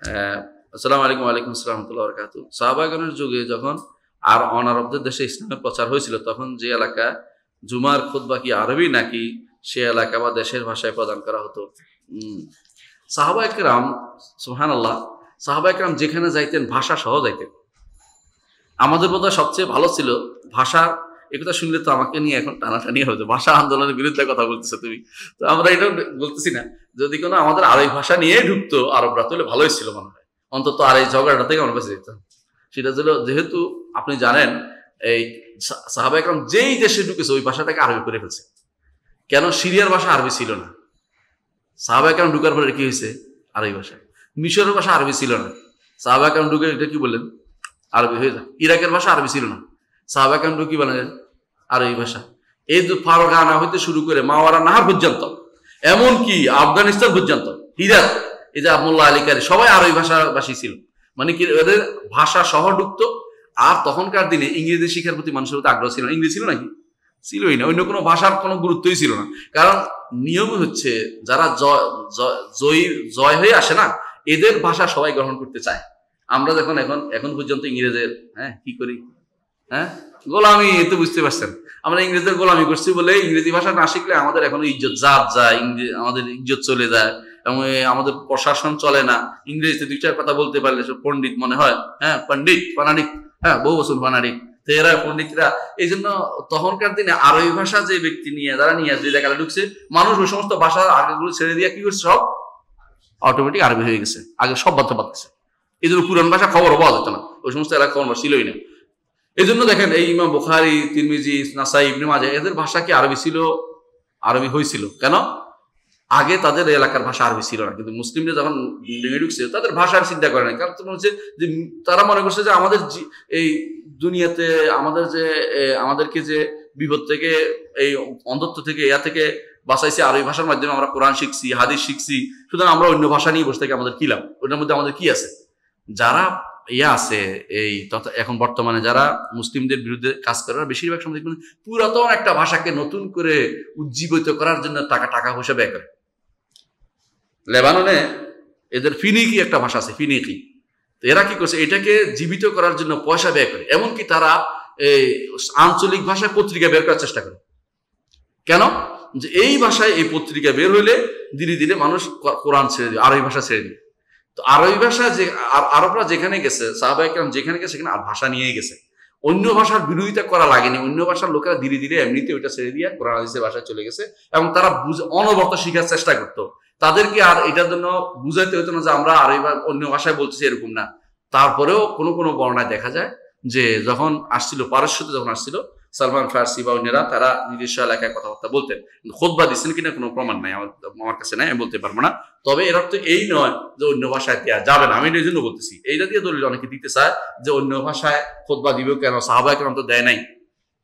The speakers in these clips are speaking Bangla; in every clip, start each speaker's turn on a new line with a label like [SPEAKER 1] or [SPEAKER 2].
[SPEAKER 1] আসসালামু আলাইকুম। ওয়ালাইকুম আসসালাম ওয়া রাহমাতুল্লাহি ওয়া বারাকাতুহু। সাহাবাগণের যুগে যখন আর অনারবদের দেশে ইসলামের প্রচার হয়েছিল, তখন যে এলাকা জুমার খুতবা কি আরবি নাকি সে এলাকা বা দেশের ভাষায় প্রদান করা হতো। সাহাবা একরাম, সুবহানাল্লাহ, সাহাবা একরাম যেখানে যাইতেন ভাষা সহ যাইতেন। আমাদের বোধহয় সবচেয়ে ভালো ছিল ভাষার। একথা শুনলে তো আমাকে নিয়ে এখন টানাটানি হতো, ভাষা আন্দোলনের বিরুদ্ধে কথা বলতেছো তুমি। তো আমরা এটা বলতেছি না, যদি কোনো আমাদের আরবি ভাষা নিয়ে ঢুকতো আরবরা, তাহলে ভালোই ছিল মনে হয়। অন্তত আর এই ঝগড়াটা থেকে আমরা বেঁচে যেতাম। সেটা ছিল, যেহেতু আপনি জানেন এই সাহাবা একরাম যেই দেশে ঢুকেছে ওই ভাষাটাকে আরবি করে ফেলছে। কেন? সিরিয়ার ভাষা আরবি ছিল না। সাহাবা একরাম ঢুকার পরে কি হয়েছে? আরবি ভাষা। মিশরের ভাষা আরবি ছিল না, সাহাবা একরাম ঢুকে এটা কি বললেন? আরবি হয়ে যায়। ইরাকের ভাষা আরবি ছিল না, সাহাবা একরাম ঢুকি বলেন আরবি ভাষা। এই ফারগানা হইতে শুরু করে মাওয়ারা নাহার পর্যন্ত, এমনকি আফগানিস্তান পর্যন্ত, হিরাত, এই যে মোল্লা আলী কারি, সবাই আরবি ভাষাভাষী ছিল। মানে কি, ওদের ভাষা সহ ঢুকতো। আর তখনকার দিনে ইংরেজি শিক্ষার প্রতি মানুষের প্রতি আগ্রহ ছিল না। ইংরেজি ছিল নাকি? ছিলই না। অন্য কোনো ভাষার কোনো গুরুত্বই ছিল না। কারণ নিয়ম হচ্ছে, যারা জয় হয়ে আসে না, এদের ভাষা সবাই গ্রহণ করতে চায়। আমরা যখন এখন পর্যন্ত ইংরেজের কি করি, গোলামি, তো বুঝতে পারছেন, আমরা ইংরেজদের গোলামি করছি বলে ইংরেজি ভাষা না শিখলে আমাদের এখনো ইজ্জত যায়, আমাদের ইজ্জত চলে যায়, এবং আমাদের প্রশাসন চলে না। ইংরেজিতে দুই চার কথা বলতে পারলে সব পণ্ডিত মনে হয়। পণ্ডিত পানাডিক, বহু বছর পানাডিক, তো এরা পণ্ডিতরা। এই জন্য তখনকার দিনে আরবি ভাষা যে ব্যক্তি নিয়ে, যারা নিয়ে যে জায়গাটা ঢুকছে, মানুষ ওই সমস্ত ভাষা আগেগুলো ছেড়ে দিয়ে কি করছে, সব অটোমেটিক আরবি হয়ে গেছে। আগে সব বাধ্য পাচ্ছে। এই জন্য পুরান ভাষা খবরও পাওয়া যেত না, ওই সমস্ত এলাকা খবর ছিলই না। এই জন্য দেখেন, এই ইমাম বুখারী, তিরমিজি, নাসাই, ইবনে মাজাহ, এদের ভাষা কি আরবি ছিল? আরবি হয়েছিল। কেন? আগে তাদের এলাকার ভাষা আরবি ছিল না, কিন্তু মুসলিমরা যখন ঢুকছে তাদের ভাষার চিন্তা করে না। কারণ তোমার হচ্ছে যে তারা মনে করছে যে আমাদের এই দুনিয়াতে আমাদেরকে যে বিপদ থেকে, এই অন্ধত্ব থেকে, থেকে বাঁচাইছে আরবি ভাষার মাধ্যমে। আমরা কোরআন শিখছি, হাদিস শিখছি, সুতরাং আমরা অন্য ভাষা নিয়ে বসে থেকে আমাদের কি লাভ? ওটার মধ্যে আমাদের কি আছে? যারা আছে এই এখন বর্তমানে যারা মুসলিমদের বিরুদ্ধে কাজ করে, বেশিরভাগ সময় দেখবেন পুরাতন একটা ভাষাকে নতুন করে উজ্জীবিত করার জন্য টাকা পয়সা ব্যয় করে। লেবাননে এদের ফিনিকি একটা ভাষা আছে, ফিনিকি। তো এরা কি করছে, এটাকে জীবিত করার জন্য পয়সা ব্যয় করে। এমনকি তারা এই আঞ্চলিক ভাষায় পত্রিকা বের করার চেষ্টা করে। কেন? যে এই ভাষায় এই পত্রিকা বের হইলে ধীরে ধীরে মানুষ কোরআন ছেড়ে দিবে, আরবি ভাষা ছেড়ে দিবে। তো আরবি ভাষা যে আরবরা যেখানে গেছে, সাহাবা একরাম যেখানে গেছে, সেখানে ভাষা নিয়েই গেছে। অন্য ভাষার বিরোধিতা করা লাগেনি। অন্য ভাষার লোকেরা ধীরে ধীরে এমনিতে ওইটা ছেড়ে দিয়ে কোরআন হাদিসের ভাষায় চলে গেছে, এবং তারা অনবরত শিখার চেষ্টা করতো। তাদেরকে আর এটার জন্য বুঝাইতে হতো না যে আমরা আরবি অন্য ভাষায় বলতেছি, এরকম না। তারপরেও কোনো কোনো বর্ণায় দেখা যায় যে যখন আসছিল, পারস্যতে যখন আসছিল, সালমান ফার্সি বা অন্যরা, তারা নিজস্ব এলাকায় কথাবার্তা বলতেন। খুতবা দিচ্ছেন কিনা কোনো প্রমাণ নাই আমার কাছে, নাই, আমি বলতে পারবো না। তবে এর অর্থ এই নয় যে অন্য ভাষায় দেওয়া যাবে না। আমি এই জন্য বলতেছি, এইটা দিয়ে দলিল অনেকে দিতে চায় যে অন্য ভাষায় খুতবা দিব কেন, সাহাবা একরাম তো দেয় নাই।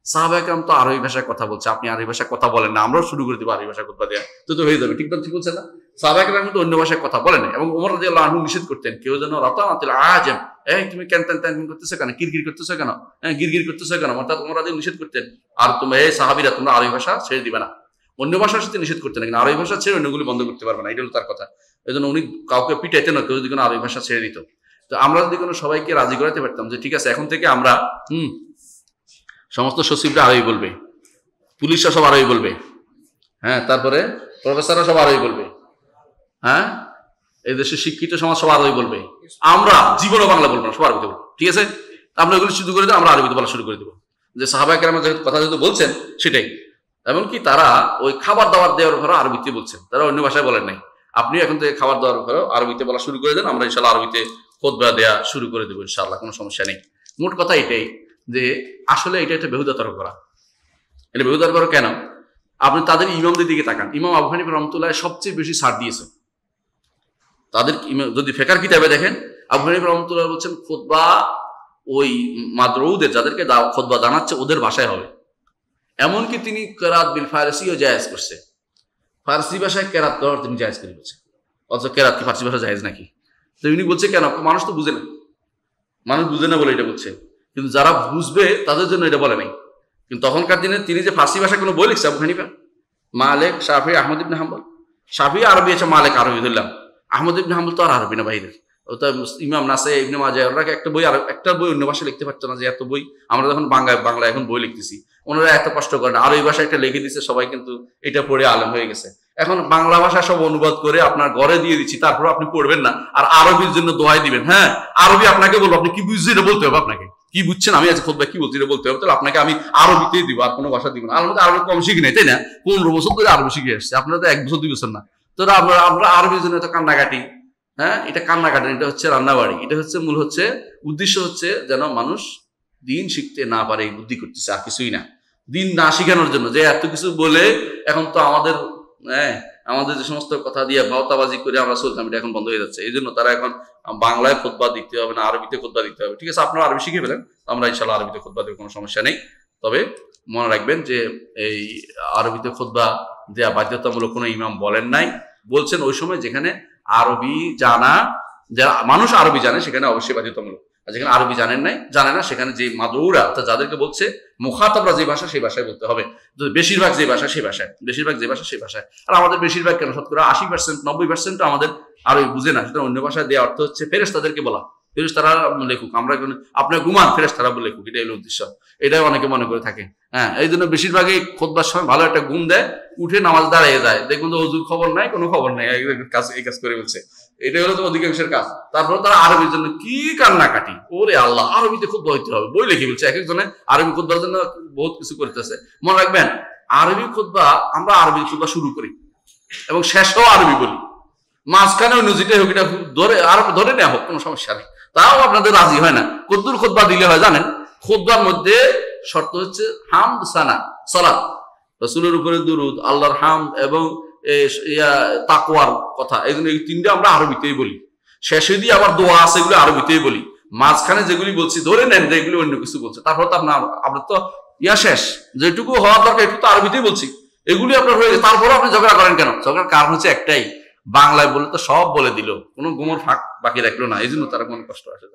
[SPEAKER 1] সাহাবা একরাম তো আরবি ভাষায় কথা বলছে, আপনি আরবি ভাষায় কথা বলেন না, আমরাও শুরু করে দিব আরবি ভাষায় খুতবা দেওয়া, তো হয়ে যাবে। ঠিক বলছে না? সাহাবা একরাম কিন্তু অন্য ভাষায় কথা বলেন না। এবং ওমর রাদিয়াল্লাহু আনহু নিষেধ করতেন, কেউ যেন রাতানাতিল আজম, তুমি কেন করতেছো কেন, কিরকির করতেছো কেন, গিরগির করতেছো কেন, অর্থাৎ ওমর রাদিয়াল্লাহু নিষেধ করতেন। আর তোমরা এই সাহাবীরা, তোমরা আরবি ভাষা ছেড়ে দিবে না। অন্য ভাষার সাথে নিষেধ করতেন না, কিন্তু আরবি ভাষা ছেড়ে অন্যগুলি বন্ধ করতে পারবে না, এটা হলো তার কথা। এই জন্য উনি কাউকে পিটাইতেন না, কেউ যদি কোনো আরবি ভাষা ছেড়ে দিত। তো আমরা যদি কোনো সবাইকে রাজি করাতে পারতাম যে ঠিক আছে, এখন থেকে আমরা সমস্ত সচিবরা আরবি বলবে, পুলিশরা সব আরবি বলবে, তারপরে প্রফেসররা সব আরবি বলবে, এই দেশের শিক্ষিত সমাজ সব আরবি বলবে, আমরা জীবনও বাংলা বলবো না, সব আরবিতে বলবো। ঠিক আছে, আমরা এগুলো শুরু করে দেবো, আমরা আরবিতে বলা শুরু করে দেবো। যে সাহাবা কেরামের কথা যেহেতু বলছেন সেটাই। এমনকি তারা ওই খাবার দাবার দেওয়ার ঘরে আরবিতে বলছেন, তারা অন্য ভাষায় বলেন নাই। আপনি এখন থেকে খাবার দাবার ঘরে আরবিতে বলা শুরু করে দেন, আমরা ইনশাল্লাহ আরবিতে খুতবা দেওয়া শুরু করে দেবো ইনশাআল্লাহ, কোনো সমস্যা নেই। মোট কথা এটাই যে আসলে এটা একটা বেহুদাতর করা। এটা বেহুদাতর করা কেন? আপনি তাদের ইমামদের দিকে তাকান। ইমাম আবু হানিফা রাহমাতুল্লাহ সবচেয়ে বেশি ছাড় দিয়েছে তাদের। যদি ফিকহ কিতাবে দেখেন, আবু হানিফা রাহমাতুল্লাহ বলছেন খুতবা ওই মাদরুদের, যাদেরকে খুতবা জানাচ্ছে, ওদের ভাষায় হবে। এমনকি তিনি কেরাত বিল ফারসিও জায়েজ করছে, ফারসি ভাষায় কেরাত করার তিনি জায়েজ করে বলছে। অথচ কেরাত কি ফারসি ভাষা জায়েজ নাকি? তো উনি বলছে কেন? মানুষ তো বুঝে না, মানুষ বুঝে না বলে এটা বলছে। কিন্তু যারা বুঝবে তাদের জন্য এটা বলে নাই। কিন্তু তখনকার দিনে তিনি যে ফার্সি ভাষা কোনো বই লিখছে, আবু হানিফা, মালিক, শাফি, আহমদ ইবনে হাম্বল। শাফি আরবি আছে, মালিক আরবি, ধরলাম। আহমদ ইবনে হাম্বল তো আর আরবি না বাইরের, ইমাম নাসাই, ইবনে মাজাহ, ওরা একটা বই অন্য ভাষায় লিখতে পারতো না, যে এত বই আমরা যখন বাংলা এখন বই লিখতেছি, ওনারা এত কষ্ট করে না, আর ওই ভাষায় একটা লিখে দিচ্ছে, সবাই কিন্তু এটা পড়ে আলেম হয়ে গেছে। এখন বাংলা ভাষা সব অনুবাদ করে আপনার ঘরে দিয়ে দিচ্ছি, তারপর আপনি পড়বেন না, আর আরবির জন্য দোয়াই দিবেন। হ্যাঁ, আরবি আপনাকে বলবো, আপনি কি বুঝছেন এটা বলতে হবে, আপনাকে কি বুঝছেন, আমি আজ খুতবা কি বলছি এটা বলতে হবে, তাহলে আপনাকে আমি আরবিতেই দিব, আর কোনো ভাষা দিব না। আর মধ্যে আরবি কম শিখি নাই, তাই না? 15 বছর ধরে আরবি শিখে আসছে, আপনারা তো 1 বছর 2 বছর না। তো আমরা আরবির জন্য এত কান্নাকাটি। হ্যাঁ, এটা কান্নাকাটি, এটা হচ্ছে রান্নাবাড়ি, এটা হচ্ছে মূল উদ্দেশ্য হচ্ছে যেন মানুষ দিন শিখতে না পারে, এই বুদ্ধি করতেছে, আর কিছুই না। দিন না শিখানোর জন্য যে এত কিছু বলে, এখন তো আমাদের যে সমস্ত কথা দিয়ে ভাওতাবাজি করে আমরা চলতাম, এটা এখন বন্ধ হয়ে যাচ্ছে। এই জন্য তারা এখন বাংলায় খুতবা দিতে হবে না, আরবিতে খুতবা দিতে হবে। ঠিক আছে, আপনারা আরবি শিখে ফেলেন, আমরা ইনশাল্লাহ আরবিতে খুতবা দেব, কোনো সমস্যা নেই। তবে মনে রাখবেন যে এই আরবিতে খুতবা দেওয়া বাধ্যতামূলক কোনো ইমাম বলেন নাই। বলছেন ওই সময় যেখানে আরবি জানা, যারা মানুষ আরবি জানে সেখানে অবশ্যই বাধ্যতামূলক, আর যেখানে আরবি জানে না সেখানে যে মাদুরা, অর্থাৎ যাদেরকে বলছে মুখাতাবরা যে ভাষা, সেই ভাষায় বলতে হবে। বেশিরভাগ যে ভাষা সেই ভাষায়। আর আমাদের বেশিরভাগ কেন, শতকরা 80%, 90% আমাদের আরবি বুঝে না। সুতরাং অন্য ভাষায় দেওয়া অর্থ হচ্ছে ফেরেশতাদেরকে বলা, ফেরেশতারা লেখুক, আমরা আপনার ঘুমান, ফেরেশতারা লেখুক, এটাই হলো উদ্দেশ্য। এটাই অনেকে মনে করে থাকে। হ্যাঁ, এই জন্য বেশিরভাগই খুতবার সময় ভালো একটা ঘুম দেয়, উঠে নামাজ দাঁড়িয়ে যায়, দেখুন তো ওযুর খবর নাই, কোনো খবর নাই, এই কাজ করে বলছে। এটাই হলো তো অধিকাংশের কাজ। তারপর তারা আরবির জন্য কি কান্নাকাটি, ওরে আল্লাহ, আরবিতে খুতবা হইতে হবে, বই লিখে বলছে। এক একজনে আরবি খুতবার জন্য বহুত কিছু করতেছে। মনে রাখবেন, আরবি খুতবা, আমরা আরবি খুতবা শুরু করি এবং শেষও আরবি বলি, মাঝখানে অন্য যেটাই হোক এটা ধরে নেওয়া হোক, কোনো সমস্যা নেই। তাও আপনাদের রাজি হয় না। কদ্দুর খুতবা দিলে হয় জানেন? খুতবার মধ্যে শর্ত হচ্ছে হামদ, সানা, সালাত, রাসূলের উপরে দুরুদ, আল্লাহর হামদ এবং তাকওয়ার কথা, এই জন্য এই 3টা আমরা আরবিতেই বলি। শেষে দিয়ে আবার দোয়া আছে, এগুলো আরবিতেই বলি। মাঝখানে যেগুলি বলছি ধরে নেন যে এগুলো অন্য কিছু বলছে, তারপর তো আপনার তো শেষ, যেটুকু হওয়ার দরকার একটু তো আরবিতেই বলছি, এগুলি আপনার হয়ে গেছে। তারপরে আপনি ঝগড়া করেন কেন? ঝগড়ার কারণ হচ্ছে একটাই, বাংলায় বলে তো সব বলে দিল, কোনো গোমর ফাঁক বাকি রাখলো না, এই জন্য তারা মনে কষ্ট আসে।